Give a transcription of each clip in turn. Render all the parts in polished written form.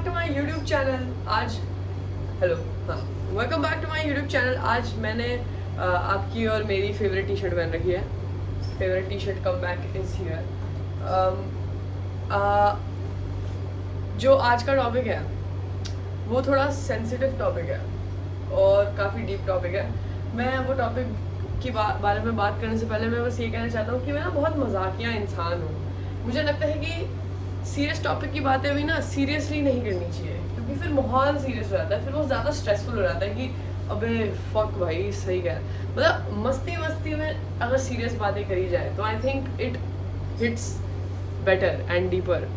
To my YouTube channel. आज hello, हाँ, welcome back to my YouTube channel. आज मैंने आपकी और मेरी फेवरेट टी शर्ट पहन रखी है। Favourite T shirt come back is here. जो आज का टॉपिक है वो थोड़ा सेंसिटिव टॉपिक है और काफ़ी डीप टॉपिक है। मैं वो टॉपिक की बारे में बात करने से पहले मैं बस ये कहना चाहता हूँ कि मैं ना बहुत मजाकिया इंसान हूँ। मुझे लगता है कि सीरियस टॉपिक की बातें भी ना सीरियसली नहीं करनी चाहिए, क्योंकि फिर माहौल सीरियस हो जाता है, फिर वो ज़्यादा स्ट्रेसफुल हो जाता है कि अबे फक भाई सही कह, मतलब मस्ती मस्ती में अगर सीरियस बातें करी जाए तो I think it hits better and deeper.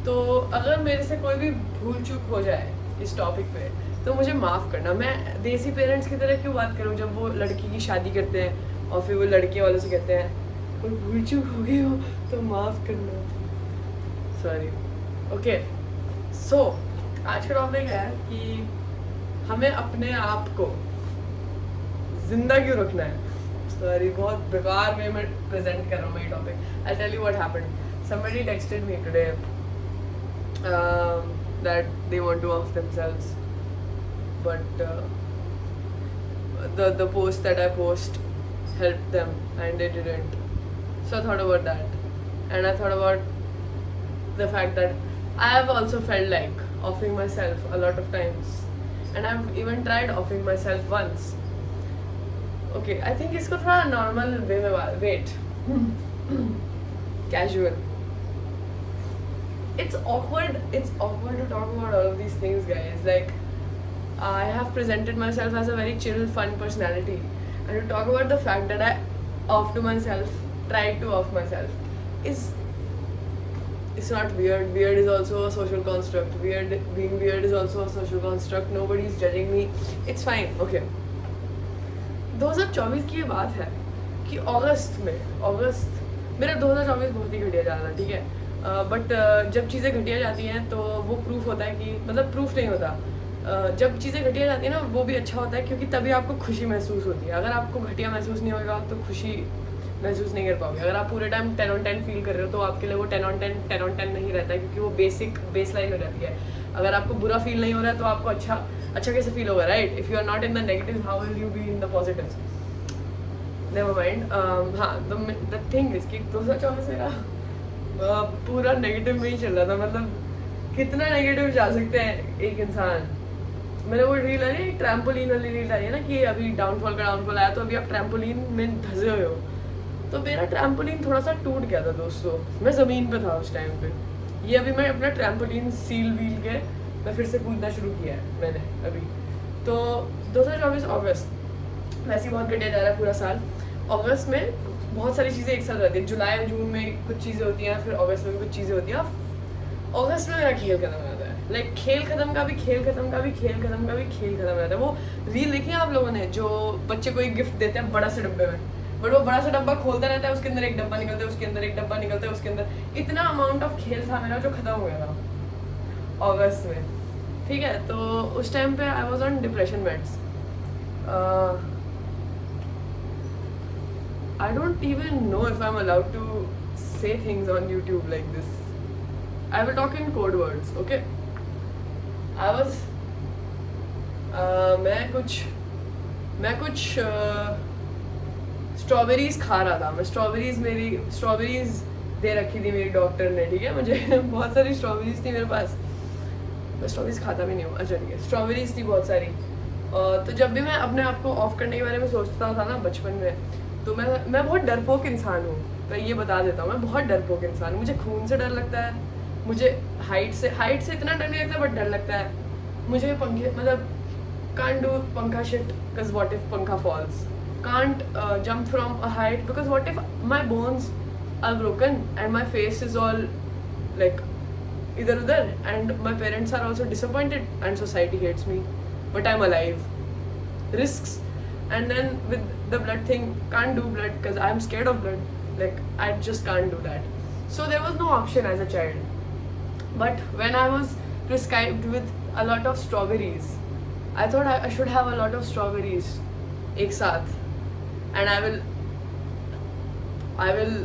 तो अगर मेरे से कोई भी भूल चूक हो जाए इस टॉपिक पे तो मुझे माफ़ करना। मैं देसी पेरेंट्स की तरह क्यों बात करूँ जब वो लड़की की शादी करते हैं और फिर वो लड़के वालों से कहते हैं कोई भूल चूक हो गई हो तो माफ़ करना, सॉरी। ओके, सो आज का टॉपिक है कि हमें अपने आप को जिंदा क्यों रखना है। सॉरी, बहुत बेकार वे में प्रेजेंट कर रहा हूँ मैं ये topic. I tell you what happened. somebody texted me today that they want to off themselves, but the post that I post helped them and they didn't. So I thought about that, and I thought about the fact that I have also felt like offing myself a lot of times, and I've even tried offing myself once. Okay, I think इसको थोड़ा normal way में wait casual. It's awkward to talk about all of these things, guys. Like, I have presented myself as a very chill, fun personality, and to talk about the fact that I off to myself, tried to off myself, is it's not weird. Weird is also a social construct. Being weird is also a social construct. Nobody is judging me. It's fine. Okay. 2024 की ये बात है कि अगस्त मेरा 2024 बहुत ही घटिया जा रहा था, ठीक है। बट जब चीज़ें घटिया जाती हैं तो वो प्रूफ होता है कि, मतलब प्रूफ नहीं होता, जब चीज़ें घटिया जाती हैं ना वो भी अच्छा होता है, क्योंकि तभी आपको खुशी महसूस होती है। अगर आपको घटिया महसूस नहीं होगा तो खुशी महसूस नहीं कर पाओगे। अगर आप पूरे टाइम 10 on 10 फील कर रहे हो तो आपके लिए वो 10 on 10 नहीं रहता है, क्योंकि वो बेस लाइन हो जाती है। अगर आपको बुरा फील नहीं हो रहा है तो आपको अच्छा कैसे फील होगा, right? If you are not in the negative, how will you be in the positives? Never mind. हाँ, द थिंग इज कि 2024 मेरा पूरा नेगेटिव में ही चल रहा था। मतलब कितना नेगेटिव जा सकते हैं एक इंसान। मैंने वो रील है ना, ट्रैम्पोलिन वाली रील आई है ना कि अभी डाउनफॉल आया तो अभी आप ट्रैम्पोलिन में धंसे हुए हो। तो मेरा ट्रैम्पोलिन थोड़ा सा टूट गया था दोस्तों, मैं ज़मीन पे था उस टाइम पे। ये अभी मैं अपना ट्रैम्पोलिन सील वील के मैं फिर से कूदना शुरू किया है मैंने अभी। तो 2024 अगस्त वैसे ही बहुत घटिया जा रहा है पूरा साल। अगस्त में बहुत सारी चीज़ें एक साथ रहती है। जुलाई और जून में कुछ चीज़ें होती हैं, फिर अगस्त में भी कुछ चीज़ें होती हैं। अगस्त में मेरा खेल खत्म हो जाता है। लाइक खेल खत्म का भी खेल खत्म का भी खेल खत्म का भी खेल खत्म हो जाता है। वो रील देखी है आप लोगों ने, जो बच्चे को एक गिफ्ट देते हैं बड़ा से डब्बे में, बट वो बड़ा सा डब्बा खोलता रहता है, उसके अंदर एक डब्बा निकलता है, उसके अंदर एक डब्बा निकलता है, उसके अंदर इतना अमाउंट ऑफ खेल था मेरा जो खत्म हो गया था अगस्त में, ठीक है। तो उस टाइम पे I was on depression meds. I don't even know if I'm allowed to say things on YouTube like this. I will talk in code words, okay? I was मैं कुछ स्ट्रॉबेरीज खा रहा था। मैं स्ट्रॉबेरीज दे रखी थी मेरी डॉक्टर ने, ठीक है। मुझे बहुत सारी स्ट्रॉबेरीज थी मेरे पास। मैं स्ट्रॉबेरीज खाता भी नहीं हूँ, अच्छा ठीक है। स्ट्रॉबेरीज थी बहुत सारी। तो जब भी मैं अपने आप को ऑफ करने के बारे में सोचता था ना बचपन में, तो मैं बहुत डरपोक इंसान हूँ। मैं ये बता देता हूँ, मैं बहुत डरपोक इंसान हूँ। मुझे खून से डर लगता है, मुझे हाइट से इतना डर नहीं लगता, बट डर लगता है मुझे पंखे, मतलब can't do पंखा shit because what if पंखा falls, can't jump from a height because what if my bones are broken and my face is all like इधर उधर, and my parents are also disappointed and society hates me, but I'm alive. Risks. And then with the blood thing, can't do blood because I'm scared of blood. Like, I just can't do that. So there was no option as a child. But when I was prescribed with a lot of strawberries, I thought I should have a lot of strawberries ek saath, and I will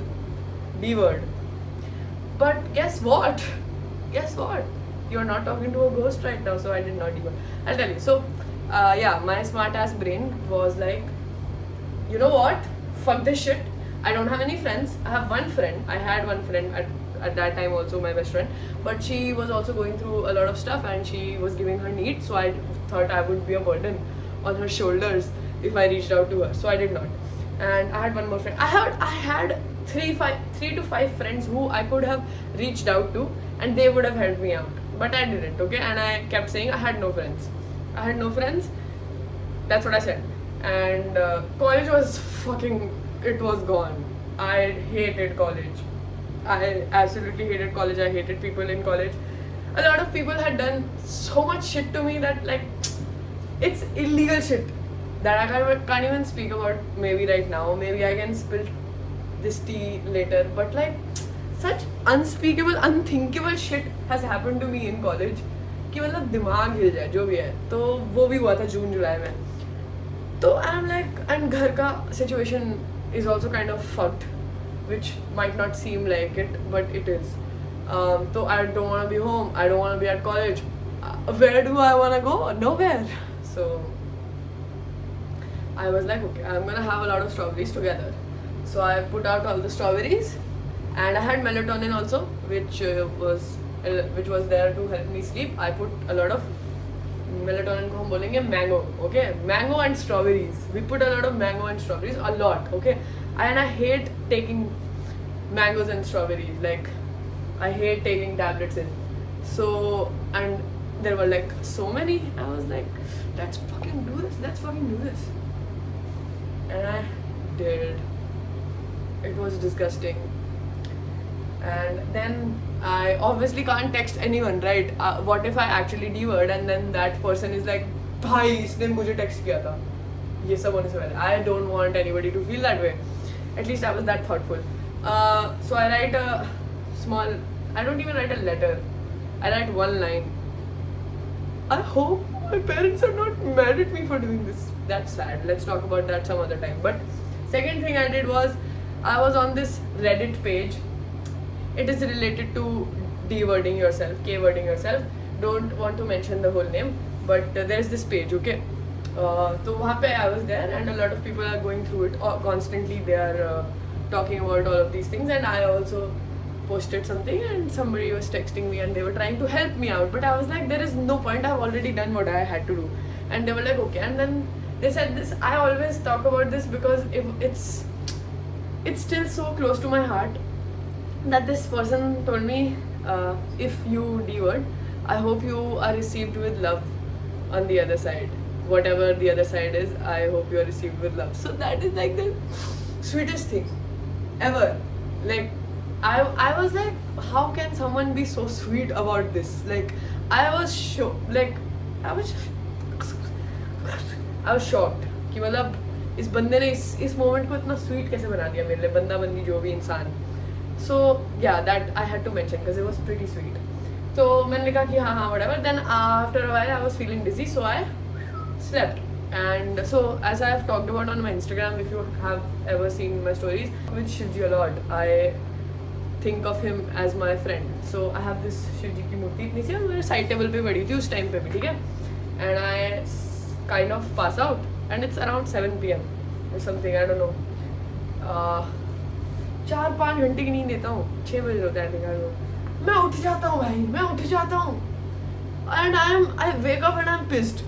be word. But guess what? you're not talking to a ghost right now. So I did not even. I'll tell you. So yeah, my smart ass brain was like, you know what? Fuck this shit. I don't have any friends. I have one friend. I had one friend at that time also, my best friend. But she was also going through a lot of stuff and she was giving her needs. So I thought I would be a burden on her shoulders if I reached out to her. So I did not. And I had one more friend. I had three to five friends who I could have reached out to and they would have helped me out. But I didn't, okay? And I kept saying I had no friends. I had no friends. That's what I said. And college was fucking, it was gone. I hated college. I absolutely hated college. I hated people in college. A lot of people had done so much shit to me that like, it's illegal shit that I can't even speak about maybe right now. Maybe I can spill this tea later. But like, such unspeakable, unthinkable shit has happened to me in college कि मतलब दिमाग हिल जाए जो भी है. तो वो भी हुआ था जून जुलाई में. तो आई एम लाइक, एंड घर का situation is also kind of fucked which might not seem like it, but it is. So I don't want to be home. I don't want to be at college. Where do I want to go? Nowhere. So I was like, okay, I'm gonna have a lot of strawberries together. So I put out all the strawberries, and I had melatonin also, which was there to help me sleep. I put a lot of melatonin को हम बोलेंगे mango, okay? Mango and strawberries. We put a lot of mango and strawberries, a lot, okay? And I hate taking mangoes and strawberries. Like, I hate taking tablets in. So, and there were like so many. I was like, let's fucking do this. Let's fucking do this. And I did. It was disgusting. And then I obviously can't text anyone, right? What if I actually D-word and then that person is like, भाई इसने मुझे text किया था. ये सब होने से पहले. I don't want anybody to feel that way. At least I was that thoughtful. So I write a small, I don't even write a letter. I write one line. I hope my parents are not mad at me for doing this. That's sad. Let's talk about that some other time. But second thing I did was, I was on this Reddit page. It is related to D-wording yourself, K-wording yourself. Don't want to mention the whole name, but there's this page, okay? तो वहाँ पे I was there and a lot of people are going through it constantly. They are talking about all of these things, and I also posted something and somebody was texting me and they were trying to help me out, but I was like, there is no point. I've already done what I had to do. And they were like, okay. And then they said this. I always talk about this because it's still so close to my heart that this person told me, if you D-word, I hope you are received with love on the other side. Whatever the other side is, I hope you are received with love. So that is like the sweetest thing ever. Like, I was like, how can someone be so sweet about this? Like, I was shocked कि मतलब इस बंदे ने इस moment को इतना sweet कैसे बना दिया मेरे लिए, बंदा बंदी जो भी इंसान. So yeah, that I had to mention because it was pretty sweet. तो मैंने कहा कि हाँ whatever. Then after a while I was feeling dizzy, so I slept. And so, as I have talked about on my Instagram, if you have ever seen my stories with Shivji a lot, I think of him as my friend. So I have this Shivji की मूर्ति इतनी सी मेरे side table पे पड़ी थी उस time पे भी, ठीक है? And I kind of pass out, and it's around 7 PM or something, I don't know. 4-5 घंटे की नींद लेता हूँ, 6 बजे होता है निकाल. मैं उठ जाता हूँ भाई, मैं उठ जाता हूँ. And I wake up and I'm pissed.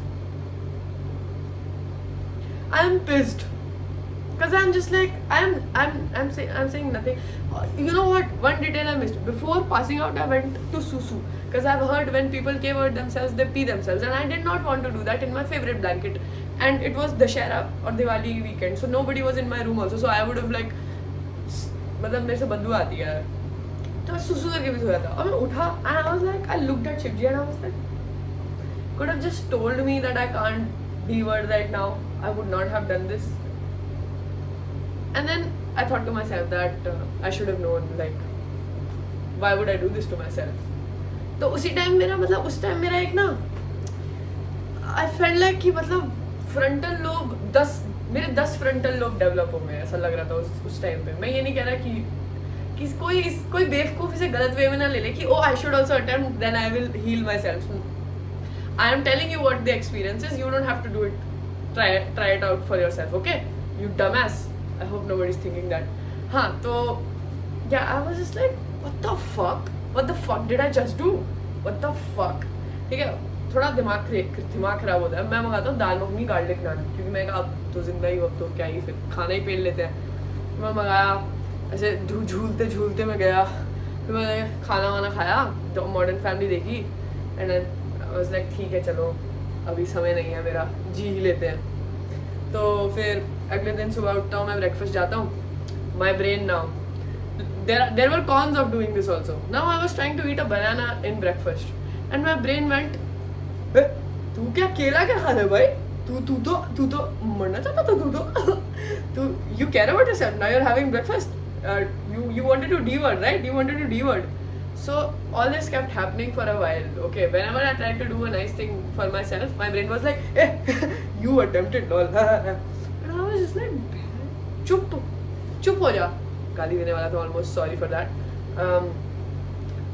I'm pissed because I'm just like I'm saying nothing. You know what? One detail I missed. Before passing out, I went to susu because I've heard when people K-word themselves, they pee themselves, and I did not want to do that in my favorite blanket. And it was Dussehra or Diwali weekend, so nobody was in my room also. So I would have like, मतलब मेरे से बदबू आती है, तो मैं सुसु करके भी सोया था. और मैं उठा and I was like, I looked at Shivji and I was like, could have just told me that I can't D-word right now. I would not have done this. And then I thought to myself that I should have known, like, why would I do this to myself? तो उसी time मेरा मतलब उस time मेरा एक ना I felt like कि मतलब frontal lobe 10 frontal lobe develop हो गए, ऐसा लग रहा था उस टाइम पे. मैं ये नहीं कह रहा कि कोई बेवकूफ इसे गलत वे में ना ले ले कि oh I should also attempt then I will heal my self. I am telling you what the experience is, you don't have to do it, try it out for yourself, okay? You dumbass. I hope nobody's thinking that. हाँ तो yeah, I was just like what the fuck did I just do? What the fuck? ठीक है, थोड़ा दिमाग खराब होता है. मैं मंगाता हूँ दाल मखनी गार्लिक नान, क्योंकि मैं कहा अब तो जिंदा ही, अब तो क्या ही, फिर खाना ही पेल लेते हैं. मैं मंगाया, ऐसे झूलते मैं गया, फिर मैंने खाना वाना खाया, तो मॉडर्न फैमिली देखी, एंड आई वाज लाइक ठीक है चलो अभी समय नहीं है मेरा, जी ही लेते हैं. तो फिर अगले दिन सुबह उठता हूँ, मैं ब्रेकफास्ट जाता हूँ. My brain now, there were cons of doing this also. Now I was trying to eat a banana in breakfast and my brain went, तू क्या केला क्या खा रहा है भाई, तू तो मरना चाहता था, तू you care about yourself, now you're having breakfast, you wanted to divert, right? You wanted to divert. So all this kept happening for a while. Okay, whenever I tried to do a nice thing for myself, my brain was like, "Hey, you attempted, lol." And I was just like, "Chup ho ja." गाली देने वाला था almost. Sorry for that.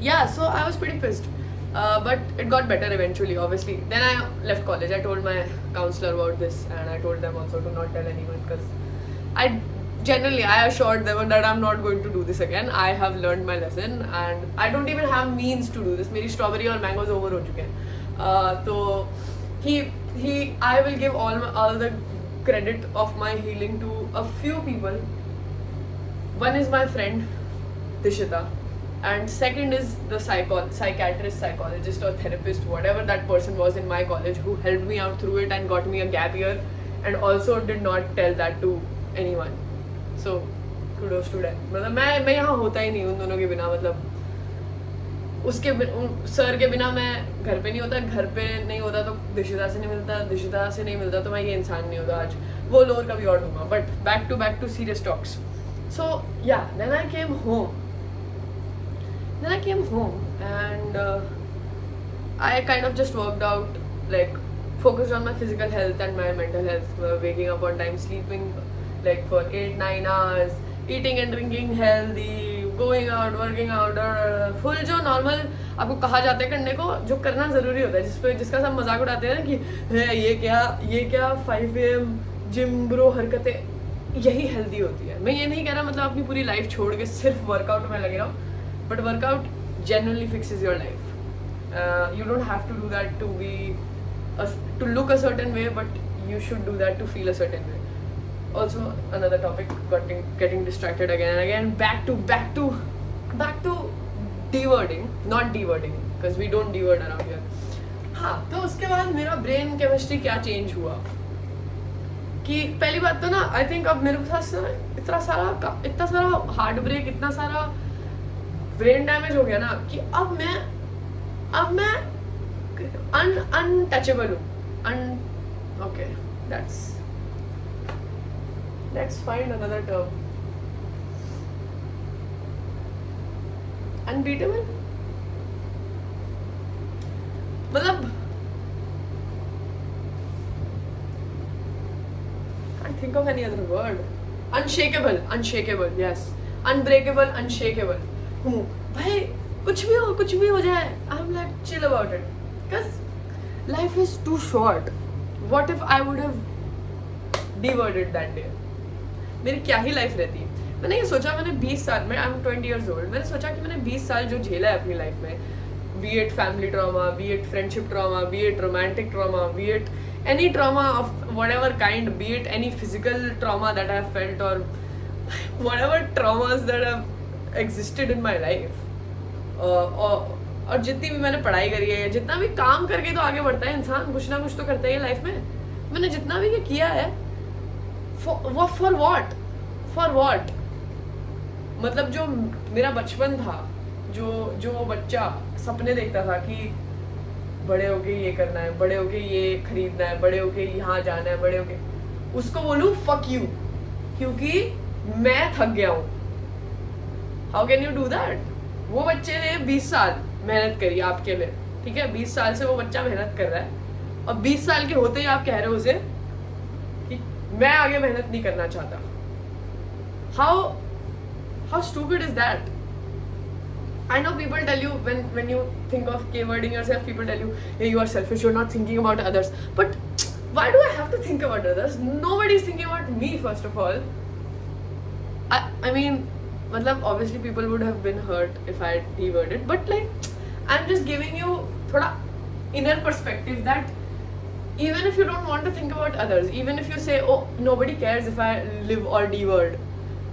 Yeah, so I was pretty pissed. But it got better eventually, obviously. Then I left college. I told my counselor about this, and I told them also to not tell anyone because I assured them that I'm not going to do this again. I have learned my lesson and I don't even have means to do this. मेरी strawberry और mangoes over हो चुके हैं. तो I will give all the credit of my healing to a few people. One is my friend Dishita, and second is the psychiatrist, psychologist or therapist, whatever that person was in my college, who helped me out through it and got me a gap year, and also did not tell that to anyone. So kudos to them. मतलब मैं यहाँ होता ही नहीं उन दोनों के बिना, मतलब उसके सर के बिना मैं घर पे नहीं होता, घर पे नहीं होता तो दिशिता से नहीं मिलता, दिशिता से नहीं मिलता तो मैं ये इंसान नहीं होता आज. वो लोर कभी और दूंगा. But back to serious talks. So yeah, then I came home and I kind of just worked out, like focused on my physical health and my mental health, waking up on time, sleeping like for 8-9 hours, eating and drinking healthy, going out, working out, full जो normal आपको कहा जाता है करने को, जो करना ज़रूरी होता है, जिसका सब मजाक उड़ाते हैं ना कि ये क्या 5 AM जिम ब्रो हरकतें, यही हेल्दी होती है. मैं ये नहीं कह रहा मतलब अपनी पूरी लाइफ छोड़ के सिर्फ वर्कआउट में लगे रहो, but workout generally fixes your life. You don't have to do that to look a certain way, but you should do that to feel a certain way. Also another topic, getting distracted again and again. Back to diverting, not diverting because we don't divert around here. हाँ, तो उसके बाद मेरा brain chemistry क्या change हुआ कि पहली बात तो ना, आई थिंक अब मेरे पास इतना सारा हार्ट ब्रेक, इतना सारा ब्रेन डैमेज हो गया ना कि अब मैं अनटचेबल हूँ. Okay, let's find another term. Unbeatable? मतलब can't think of any other word. Unshakable, yes. Unbreakable, unshakable. भाई कुछ भी हो जाए, I'm like chill about it because life is too short. What if I would have diverted that day? मेरी क्या ही life रहती. मैंने ये सोचा, मैंने 20 साल में, आई एम 20 years old, मैंने सोचा कि मैंने 20 साल जो झेला है अपनी लाइफ में, be it family trauma, be it friendship trauma, be it romantic trauma, be it any trauma of whatever kind, be it any physical trauma that I have felt or whatever traumas that have existed in my life, और जितनी भी मैंने पढ़ाई करी है, जितना भी काम करके तो आगे बढ़ता है इंसान, कुछ ना कुछ तो करता है लाइफ में. मैंने जितना भी ये किया है, फॉर व्हाट मतलब जो मेरा बचपन था, जो बच्चा सपने देखता था कि बड़े होके ये करना है, बड़े होके ये खरीदना है, बड़े होके यहाँ जाना है, बड़े होके, उसको बोलूँ फक यू, क्योंकि मैं थक गया हूँ. How can you do that? वो बच्चे ने 20 साल मेहनत करी आपके लिए, ठीक है, 20 साल से वो बच्चा मेहनत कर रहा है, और 20 साल के होते ही आप कह रहे हो उसे कि मैं आगे मेहनत नहीं करना चाहता. How stupid is that? I know people tell you when you think of keywording yourself, people tell you, hey, you are selfish, you're not thinking about others. But why do I have to think about others? Nobody's thinking about me, first of all. I mean, matlab, obviously people would have been hurt if I had de-worded, but like, I'm just giving you thoda inner perspective that even if you don't want to think about others, even if you say, oh, nobody cares if I live or de-word,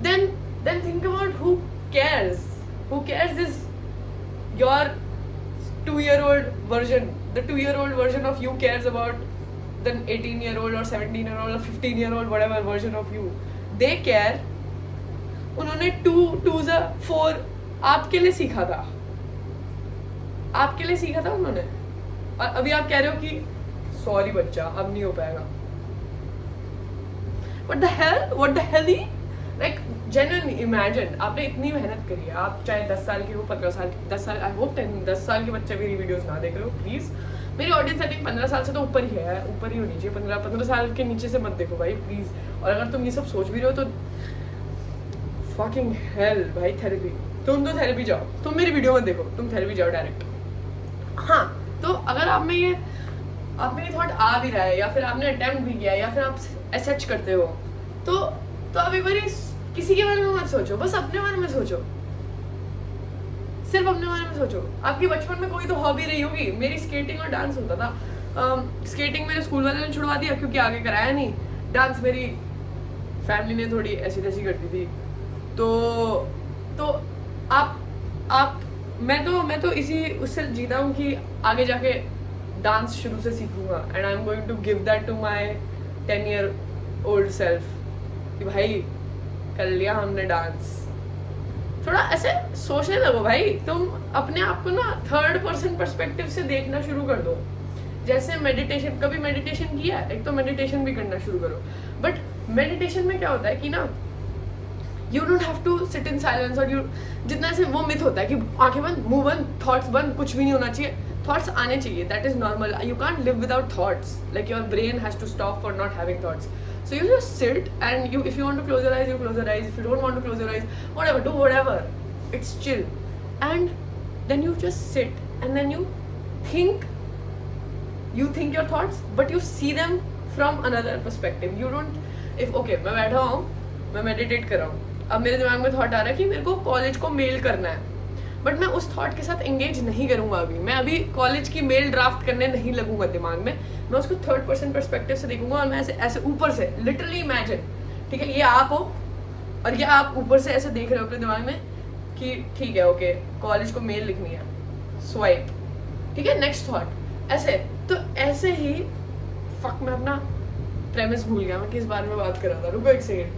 then think about who cares. Who cares is your 2-year-old version. The 2-year-old version of you cares about the 18-year-old or 17-year-old or 15-year-old, whatever version of you. They care. उन्होंने 2 से 4 आपके लिए सीखा था. आपके लिए सीखा था उन्होंने. और अभी आप कह रहे हो कि सॉरी बच्चा, अब नहीं हो पाएगा. What the hell? Like, genuinely imagine, आपने इतनी मेहनत करी है. आप चाहे 10 साल के हो, 15 साल, 10 साल, आई होप 10 साल के बच्चे मेरी वीडियोस ना देख रहे हो प्लीज़. मेरी ऑडियंस आई थिंक 15 साल से तो ऊपर ही है, ऊपर ही होनी चाहिए. 15 साल के नीचे से मत देखो भाई प्लीज़. और अगर तुम ये सब सोच भी रहे हो तो fucking hell भाई, थेरेपी. तुम तो थेरेपी जाओ. तुम मेरी वीडियो मत देखो, तुम थेरेपी जाओ डायरेक्ट. हाँ, तो अगर आप में ये थॉट आ भी रहा है, या फिर आपने अटेम्प्ट भी किया है, या फिर आप एसएच करते हो, तो आप एक बार किसी के बारे में मत सोचो, बस अपने बारे में सोचो. सिर्फ अपने बारे में सोचो. आपकी बचपन में कोई तो हॉबी रही होगी. मेरी स्केटिंग और डांस होता था. स्केटिंग मेरे स्कूल वाले ने छुड़वा दिया क्योंकि आगे कराया नहीं. डांस मेरी फैमिली ने थोड़ी ऐसी तैसी करती थी. तो आप मैं तो इसी उससे जीता हूँ कि आगे जाके डांस शुरू से सीखूंगा. And I am going to give that to my 10-year-old self कि भाई कर लिया हमने डांस. थोड़ा ऐसे सोचने लगो भाई. तुम अपने आप को ना 3rd person पर्सपेक्टिव से देखना शुरू कर दो. जैसे मेडिटेशन, कभी मेडिटेशन किया है? एक तो मेडिटेशन भी करना शुरू करो. बट मेडिटेशन में क्या होता है कि ना, you don't have to sit in silence. और यू जितना ऐसे वो मिथ होता है कि आंखें बंद, मुंह बंद, थॉट्स बंद, कुछ भी नहीं होना चाहिए. थॉट्स आने चाहिए, that is normal. You can't live without thoughts. Like your brain has to stop for not having thoughts. So you just sit and if you want to close your eyes, you close your eyes. If you don't want to close your eyes, whatever, do whatever. It's chill. And then you just sit and then you think your thoughts, but you see them from another perspective. You don't, okay, मैं बैठा हूँ, मैं meditate कर रहा हूँ. अब मेरे दिमाग में thought आ रहा है कि मेरे को कॉलेज को मेल करना है. बट मैं उस थॉट के साथ एंगेज नहीं करूंगा. मैं अभी कॉलेज की मेल ड्राफ्ट करने नहीं लगूंगा दिमाग में. मैं उसको 3rd person पर्सपेक्टिव से देखूंगा. और मैं ऐसे ऊपर से लिटरली इमेजिन, ठीक है, ये आप हो और ये आप ऊपर से ऐसे देख रहे हो अपने दिमाग में कि ठीक है, ओके, कॉलेज को मेल लिखनी है, स्वाइप, ठीक है, नेक्स्ट थॉट. ऐसे तो ऐसे ही फक, मैं अपना प्रेमिस भूल गया. मैं किस बारे में बात कर रहा था, रुको एक सेकेंड.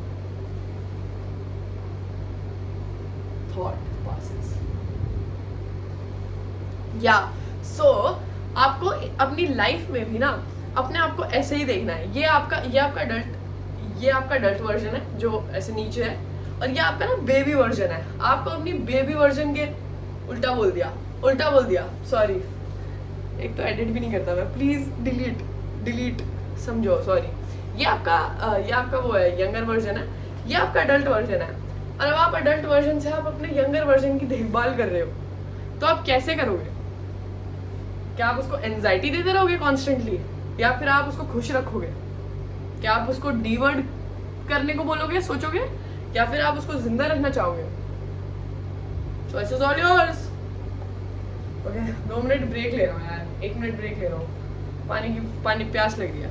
Thought passes. या सो आपको अपनी लाइफ में भी ना अपने आप को ऐसे ही देखना है. ये आपका अडल्ट वर्जन है जो ऐसे नीचे है, और ये आपका ना बेबी वर्जन है. आपको अपनी बेबी वर्जन के उल्टा बोल दिया, सॉरी. एक तो एडिट भी नहीं करता मैं, प्लीज डिलीट समझो, सॉरी. ये आपका वो है, यंगर वर्जन है. ये आपका अडल्ट वर्जन है. और अब आप अडल्ट वर्जन से आप अपने यंगर वर्जन की देखभाल कर रहे हो, तो आप कैसे करोगे? क्या आप उसको एंजाइटी देते रहोगे कॉन्स्टेंटली, या फिर आप उसको खुश रखोगे? क्या आप उसको डीवर्ड करने को बोलोगे, सोचोगे, या फिर आप उसको जिंदा रखना चाहोगे? Choices all yours. Okay, 2 minute break ले रहा हूँ यार, 1 मिनट ब्रेक ले रहा हूँ. पानी प्यास लग रही है.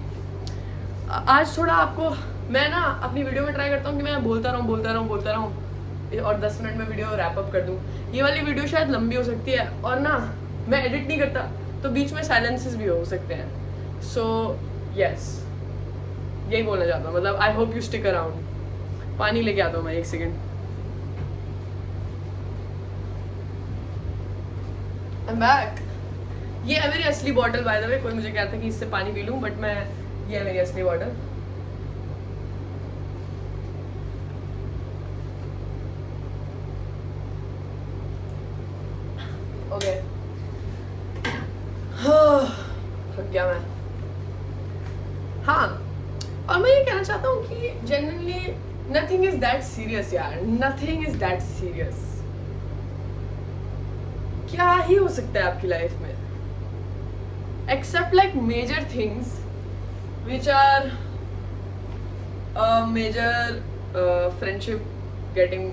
आज थोड़ा आपको मैं ना अपनी वीडियो में ट्राई करता हूँ कि मैं बोलता रहूँ और 10 मिनट में वीडियो रैप अप कर दूँ. ये वाली वीडियो शायद लंबी हो सकती है, और ना मैं एडिट नहीं करता तो बीच में साइलेंसेस भी हो सकते हैं. सो यस, यही बोलना चाहता हूँ. मतलब I hope you stick around. पानी लेके आता हूँ मैं, 1 सेकेंड. I am back. ये है मेरी असली बॉटल, बाय द वे. कोई मुझे कहता है कि इससे पानी पी लूँ, बट मैं, ये है मेरी असली बॉटल. ओके, थक गया मैं. हाँ, और मैं ये कहना चाहता हूँ कि genuinely nothing is that serious यार. Nothing is that serious. क्या ही हो सकता है आपकी लाइफ में except like major things which are major friendship getting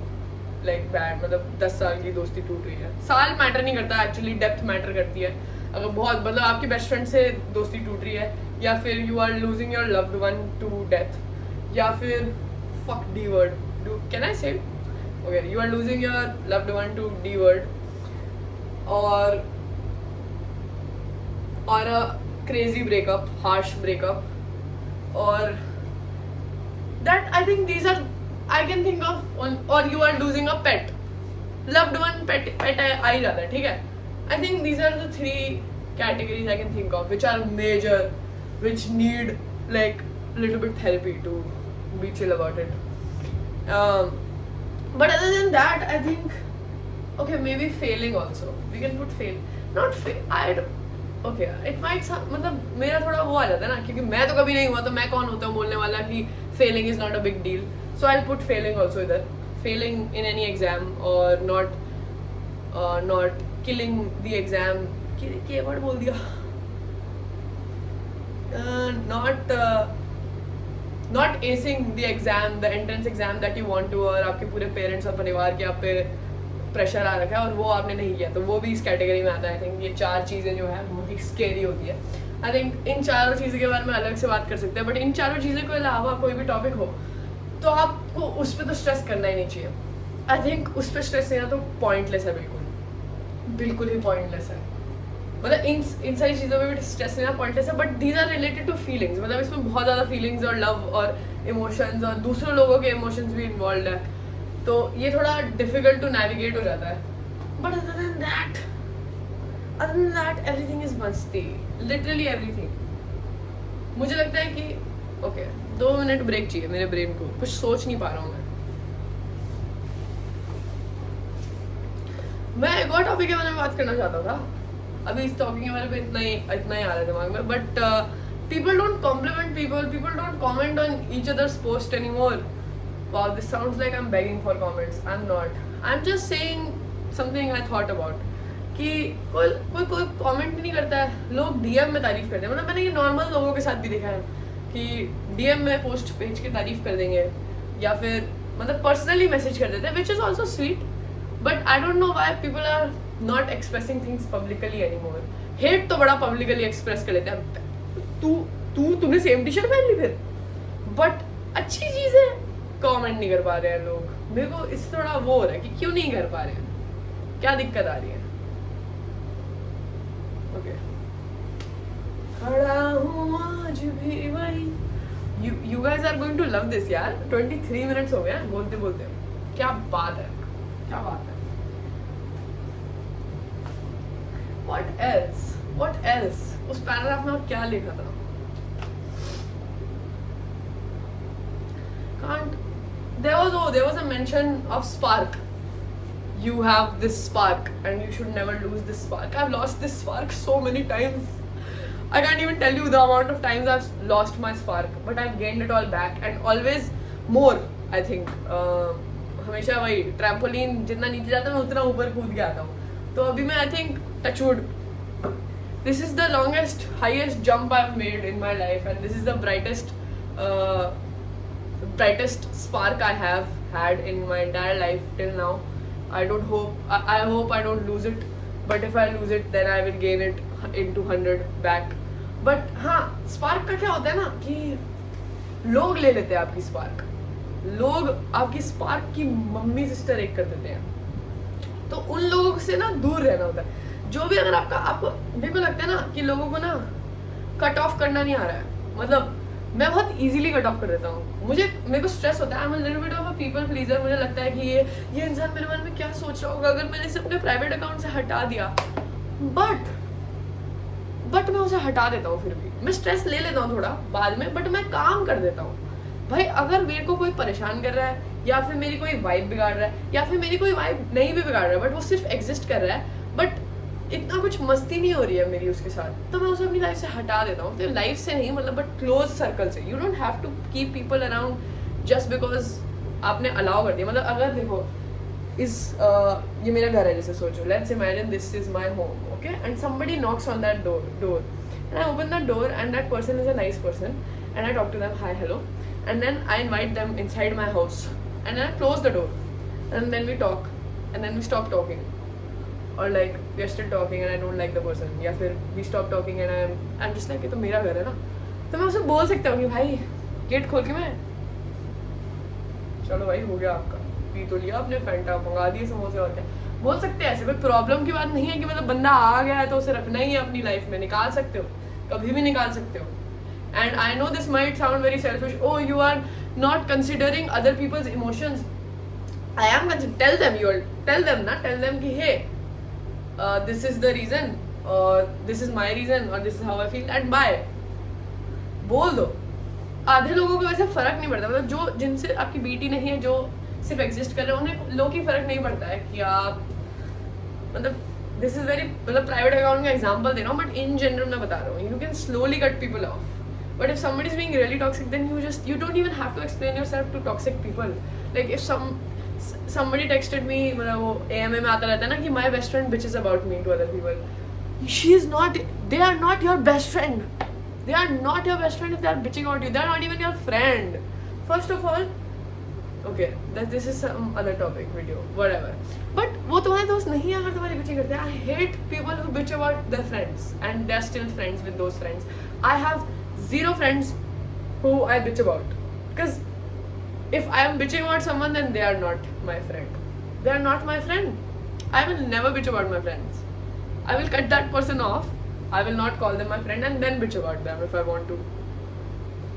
like bad, मतलब 10 साल की दोस्ती टूट रही है. साल मैटर नहीं करता एक्चुअली, डेप्थ मैटर करती है. अगर बहुत मतलब आपकी बेस्ट फ्रेंड से दोस्ती टूट रही है, या फिर you are losing your loved one to death, या फिर fuck D word, can I say it? Okay, you are losing your loved one to D word, or a crazy breakup, harsh breakup, or that I think these are, I can think of or you are losing a pet, loved one, pet आ ही जाता है, ठीक है. I think these are the 3 categories I can think of which are major, which need like little bit therapy to be chill about it. But other than that, I think okay, maybe failing also. We can put fail, not fail. Okay, it might sound, मतलब मेरा थोड़ा वो आ जाता है ना, क्योंकि मैं तो कभी नहीं हुआ, तो मैं कौन होता हूँ बोलने वाला कि failing is not a big deal. So I'll put failing also इधर. Failing in any exam or not killing the exam. क्या word बोल दिया? Not acing the exam, the entrance exam that you want to, और आपके पूरे parents और परिवार के आप पे प्रेशर आ रखा है और वो आपने नहीं किया, तो वो भी इस कैटेगरी में आता है. आई थिंक ये 4 चीज़ें जो है बहुत ही स्केरी होती है. आई थिंक इन चारों चीज़ों के बारे में अलग से बात कर सकते हैं, बट इन चारों चीज़ों के अलावा कोई भी टॉपिक हो तो आपको उस पर तो स्ट्रेस करना ही नहीं चाहिए. आई थिंक उस पर स्ट्रेस लेना तो पॉइंटलेस है, बिल्कुल ही पॉइंटलेस है. मतलब इन सारी चीज़ों में भी स्ट्रेस लेना पॉइंटलेस है, but these are related to feelings. मतलब इसमें बहुत ज़्यादा फीलिंग्स और लव और इमोशंस और दूसरे लोगों के इमोशंस भी इन्वॉल्व है, तो ये थोड़ा डिफिकल्ट टू नेविगेट हो जाता है. But other than that everything is मस्ती, लिटरली एवरीथिंग. मुझे लगता है कि ओके 2 मिनट ब्रेक चाहिए मेरे ब्रेन को, कुछ सोच नहीं पा रहा हूँ मैं एक और टॉपिक के बारे में बात करना चाहता था. अभी इस टॉपिक के बारे में इतना ही आ रहा है दिमाग में, but people don't compliment people don't comment on each other's post anymore. Wow, this sounds like I'm begging for comments. I'm not. I'm just saying something I thought about. कि कोई कमेंट नहीं करता है, लोग डीएम में तारीफ करते हैं. मतलब मैंने ये नॉर्मल लोगों के साथ भी देखा है कि डीएम में पोस्ट भेज के तारीफ कर देंगे, या फिर मतलब पर्सनली मैसेज कर देते हैं, which is also sweet. But I don't know why people are not expressing things publicly anymore. Hate तो बड़ा पब्लिकली एक्सप्रेस कर लेते हैं. तूने सेम टी शर्ट पहन ली फिर, बट अच्छी चीज़ है कमेंट नहीं कर पा रहे हैं लोग. मेरे को इससे थोड़ा वो हो रहा है कि क्यों नहीं कर पा रहे हैं, क्या दिक्कत आ रही है. ओके, खड़ा हूँ आज भी वही. You guys are going to love this यार. 23 मिनट्स हो गए हैं बोलते बोलते. क्या बात है, क्या बात है. What else? उस पैराग्राफ में और क्या लिखा था? There was a mention of spark. You have this spark and you should never lose this spark. I've lost this spark so many times. I can't even tell you the amount of times I've lost my spark, but I've gained it all back and always more. I think हमेशा वही trampoline जितना नीचे जाता है मैं उतना ऊपर कूद के आता हूँ. तो अभी मैं I think touchwood, this is the longest, highest jump I've made in my life, and this is the brightest spark I have had in my entire life till now. I hope I don't lose it, but if I lose it then I will gain it into 100 back. But हाँ, spark का क्या होता है ना कि लोग ले लेते हैं आपकी spark. लोग आपकी spark की मम्मी सिस्टर एक कर देते हैं, तो उन लोगों से ना दूर रहना होता है. जो भी अगर आपको मेरे को लगता है ना कि लोगों को ना कट ऑफ करना नहीं आ रहा है. मतलब मैं बहुत इजीली कट ऑफ कर देता हूँ. मेरे को स्ट्रेस होता है. I am a little bit of a people pleaser. मुझे लगता है कि ये इंसान मेरे बारे में क्या सोच रहा होगा अगर मैंने इसे अपने प्राइवेट अकाउंट से हटा दिया. बट मैं उसे हटा देता हूँ. फिर भी मैं स्ट्रेस ले लेता हूँ थोड़ा बाद में, बट मैं काम कर देता हूँ. भाई अगर मेरे को कोई परेशान कर रहा है, या फिर मेरी कोई वाइब बिगाड़ रहा है, या फिर मेरी कोई वाइब नहीं भी बिगाड़ रहा है, बट वो सिर्फ एग्जिस्ट कर रहा है, बट इतना कुछ मस्ती नहीं हो रही है मेरी उसके साथ, तो मैं उसे अपनी लाइफ से हटा देता हूँ. तो लाइफ से नहीं मतलब बट क्लोज सर्कल से. You don't have to keep people around just because आपने अलाउ कर दिया. मतलब अगर देखो is ये मेरा घर है जैसे सोचो, let's imagine this is my home, okay, and somebody knocks on that door and I open that door and that person is a nice person and I talk to them, hi, hello, and then I invite them inside my house and then I close the door and then we talk and then we stop talking, or like we are still talking and I don't like the person, या फिर we stop talking and I'm just like ये तो मेरा घर है ना, तो मैं उसे बोल सकता हूँ कि भाई गेट खोल के मैं, चलो भाई हो गया आपका, पी तो लिया आपने, फैंटा मंगा दिए समोसे, और क्या बोल सकते हैं, ऐसे कोई प्रॉब्लम की बात नहीं है कि मतलब बंदा आ गया है तो उसे रखना ही है अपनी लाइफ में, निकाल सकते हो, कभी भी निकाल सकते हो. And I know this might sound very selfish, oh you are not considering other people's emotions. I am going to tell them कि hey, this is the reason, or this is my reason, or this is how I feel, and bye. बोल दो. आधे लोगों को वैसे फर्क नहीं पड़ता, मतलब जो जिनसे आपकी बीटी नहीं है, जो सिर्फ एग्जिस्ट कर रहे हैं, उन्हें लोग की फर्क नहीं पड़ता है कि आप, मतलब दिस इज वेरी, मतलब प्राइवेट अकाउंट का एग्जांपल दे रहा हूँ, बट इन जनरल मैं बता रहा हूँ, you can slowly cut people of. But if somebody is being really toxic, then you don't even have to explain yourself to toxic people. Like if somebody texted me, मतलब वो AMA में आता रहता है ना कि my best friend bitches about me to other people. She is not. They are not your best friend. They are not your best friend if they are bitching about you. They are not even your friend. First of all, okay, this is some other topic video, whatever. But वो तुम्हारे दोस्त नहीं है अगर तुम्हारी bitching करते हैं. I hate people who bitch about their friends and they are still friends with those friends. I have 0 friends who I bitch about, because if I am bitching about someone, then they are not my friend. They are not my friend. I will never bitch about my friends. I will cut that person off. I will not call them my friend and then bitch about them if I want to.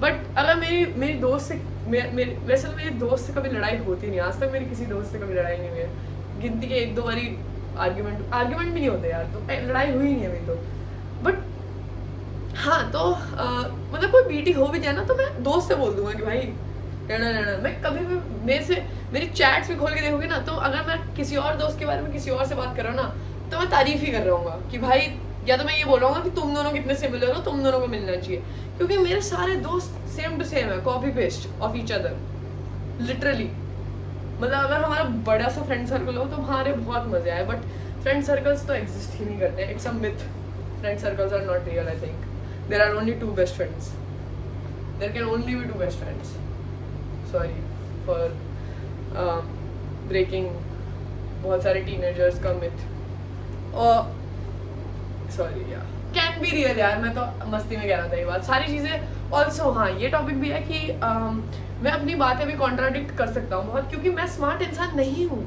But अगर मेरी दोस्त से वैसे तो मेरी दोस्त से कभी लड़ाई होती नहीं, आज तक मेरी किसी दोस्त से कभी लड़ाई नहीं हुई है, गिनती के 1-2 बारी आर्ग्यूमेंट भी नहीं होते यार, तो लड़ाई हुई नहीं है मेरी तो. बट हाँ, तो मतलब कोई बीटी हो भी जाए ना, तो मैं दोस्त से बोल दूंगा कि भाई रहना. मैं कभी भी मेरी चैट्स भी खोल के देखोगे ना, तो अगर मैं किसी और दोस्त के बारे में किसी और से बात कर रहा हूँ ना, तो मैं तारीफ ही कर रहा हूँ कि भाई, या तो मैं ये बोल रहा हूँ कि तुम दोनों कितने सिमिलर हो, तुम दोनों को मिलना चाहिए, क्योंकि मेरे सारे दोस्त सेम टू सेम है, copy paste of each other, literally. मतलब अगर हमारा बड़ा सा फ्रेंड सर्कल हो तो हमारे बहुत मजे आए, बट फ्रेंड सर्कल्स तो एग्जिस्ट ही नहीं करते. It's a myth. Friend circles are not real. I think there are only 2 best friends. There can only be 2 best friends. Sorry for breaking बहुत सारे teenagers का myth. और sorry यार, can be real यार, मैं तो मस्ती में कह रहा था ये बात. सारी चीज़ें also, हाँ ये टॉपिक भी है कि मैं अपनी बातें भी कॉन्ट्राडिक्ट कर सकता हूँ बहुत, क्योंकि मैं स्मार्ट इंसान नहीं हूँ.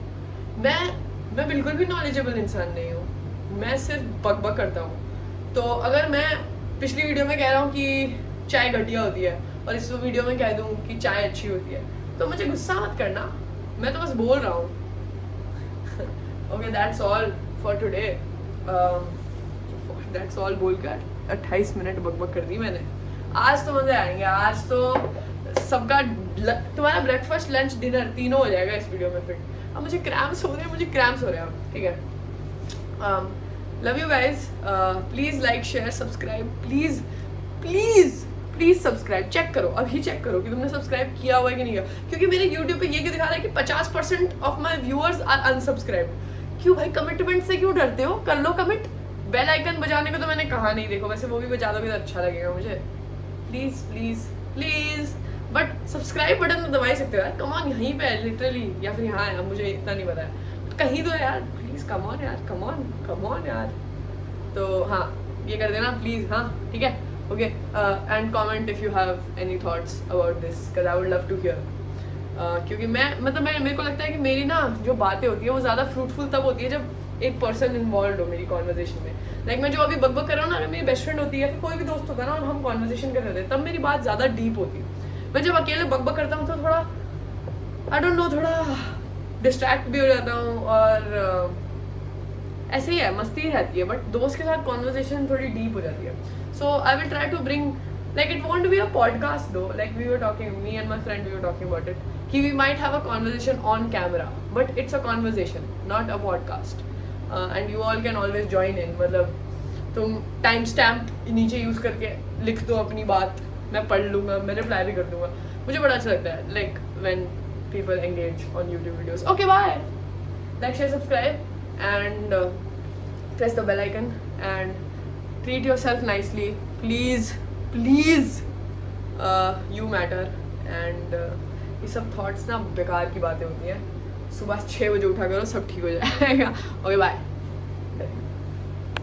मैं बिल्कुल भी नॉलेजेबल इंसान नहीं हूँ. मैं सिर्फ बकबक करता हूँ. तो अगर मैं पिछली वीडियो में कह रहा हूँ कि चाय घटिया होती है और इस वीडियो में कह दूँ कि चाय अच्छी होती है, तो मुझे गुस्सा मत करना, मैं तो बस बोल रहा हूँ. Okay, that's all for today. That's all बोलकर 28 मिनट बकबक कर दी मैंने. आज तो मज़े आएंगे. आज तो सबका तुम्हारा ब्रेकफास्ट लंच डिनर तीनों हो जाएगा इस वीडियो में. फिर अब मुझे क्रैम्स हो रहे हैं. ठीक है. Love you guys. Please like, share, subscribe. Please subscribe. Check करो, अभी चेक करो कि तुमने सब्सक्राइब किया हुआ है कि नहीं किया, क्योंकि मेरे YouTube पे ये क्यों दिखा रहा है कि 50% ऑफ माई व्यूअर्स आर अनसब्सक्राइब्ड. क्यों भाई, कमिटमेंट से क्यों डरते हो? कर लो कमिट. बेल आइकन बजाने को तो मैंने कहा नहीं, देखो वैसे वो भी बजा दोगे तो अच्छा लगेगा मुझे. प्लीज. बट सब्सक्राइब बटन तो दबा ही सकते हो यार. कम ऑन, यहीं पे लिटरली, या फिर यहाँ है, मुझे इतना नहीं पता है, कहीं तो यार. प्लीज कम ऑन यार. तो हाँ, ये कर देना प्लीज. हाँ ठीक है. Okay. And comment if you have any thoughts about this, because I would love to hear. क्योंकि मेरे को लगता है कि मेरी ना जो बातें होती है वो ज़्यादा फ्रूटफुल तब होती है जब एक पर्सन इन्वॉल्व हो मेरी कॉन्वर्जेशन में. लाइक मैं जो अभी बकबक कर रहा हूँ ना, अगर मेरी बेस्ट फ्रेंड होती है या फिर कोई भी दोस्त होता है ना और हम कॉन्वर्जेशन कर रहे थे, तब मेरी बात ज़्यादा डीप होती है. मैं जब अकेले बकबक करता हूँ तो थोड़ा आई डोंट नो, थोड़ा डिस्ट्रैक्ट भी हो जाता हूँ और ऐसे ही है, मस्ती रहती है. बट दोस्त के साथ कॉन्वर्जेशन थोड़ी डीप हो जाती है. So I will try to bring, like it won't be a podcast though, like we were talking, me and my friend, we were talking about it, कि we might have a conversation on camera, but it's a conversation, not a podcast. And you all can always join in. मतलब तुम time stamp नीचे use करके लिख दो अपनी बात, मैं पढ़ लूँगा, मैं रिप्लाई भी कर दूँगा. मुझे बड़ा अच्छा लगता है, like when people engage on YouTube videos. Okay, bye. Like share subscribe and press the bell icon and treat yourself nicely please please, you matter. And ये सब थॉट्स ना बेकार की बातें होती हैं। सुबह 6 बजे उठा करो, सब ठीक हो जाएगा। Okay bye.